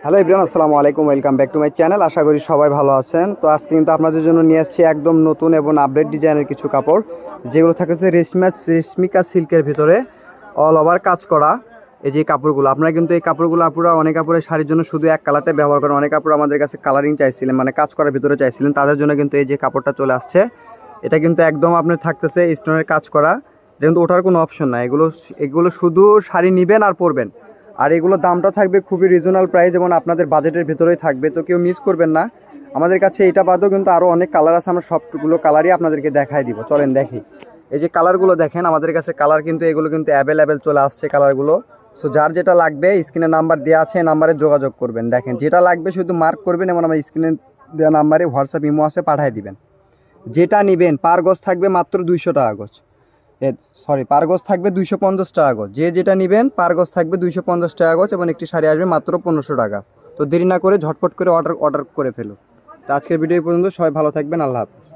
Hello everyone, আসসালামু আলাইকুম। Welcome back to my channel. আশা করি সবাই ভালো আছেন। তো আজকে কিন্তু আপনাদের জন্য নিয়ে আসছি একদম নতুন এবং আপডেট ডিজাইনের কিছু কাপড়, যেগুলো থাকছে রেশমিকা সিল্কের ভিতরে অল ওভার কাজ করা। এই যে কাপড়গুলো, আপনারা কিন্তু এই কাপড়গুলো আপনারা অনেক কাপড়ের শাড়ির জন্য শুধু এক কালারটাই ব্যবহার করেন। অনেক কাপড় আমাদের কাছে কালারিং চাইছিলেন, মানে কাজ করার ভিতরে চাইছিলেন, তাদের জন্য কিন্তু এই যে কাপড়টা চলে আসছে। এটা কিন্তু একদম আপনার থাকতেছে স্টোনের কাজ করা। এটা কিন্তু ওঠার কোনো অপশন নাই। এগুলো শুধু শাড়ি নেবেন আর পরবেন। আর এগুলোর দামটা থাকবে খুবই রিজনেবল প্রাইস এবং আপনাদের বাজেটের ভিতরেই থাকবে, তো কেউ মিস করবেন না। আমাদের কাছে এটা বাদেও কিন্তু আরও অনেক কালার আছে, আমরা সবগুলো কালারই আপনাদেরকে দেখাই দিব। চলেন দেখি। এই যে কালারগুলো দেখেন, আমাদের কাছে কালার কিন্তু এগুলো কিন্তু অ্যাভেলেবেল চলে আসছে কালারগুলো। সো যার যেটা লাগবে স্ক্রিনে নাম্বার দেওয়া আছে, নাম্বারে যোগাযোগ করবেন। দেখেন যেটা লাগবে শুধু মার্ক করবেন এবং আমার স্ক্রিনে দেওয়া নাম্বারে হোয়াটসঅ্যাপ ইমো আছে পাঠিয়ে দিবেন। যেটা নেবেন পার গজ থাকবে মাত্র 200 টাকা গজ। পার গজ থাকবে 250 টাকা গজ। যে যেটা নেবেন পার গজ থাকবে 250 টাকা গজ এবং একটি শাড়ি আসবে মাত্র 1500 টাকা। তো দেরি না করে ঝটপট করে অর্ডার করে ফেলো। তো আজকের ভিডিও পর্যন্ত, সবাই ভালো থাকবেন। আল্লাহ হাফেজ।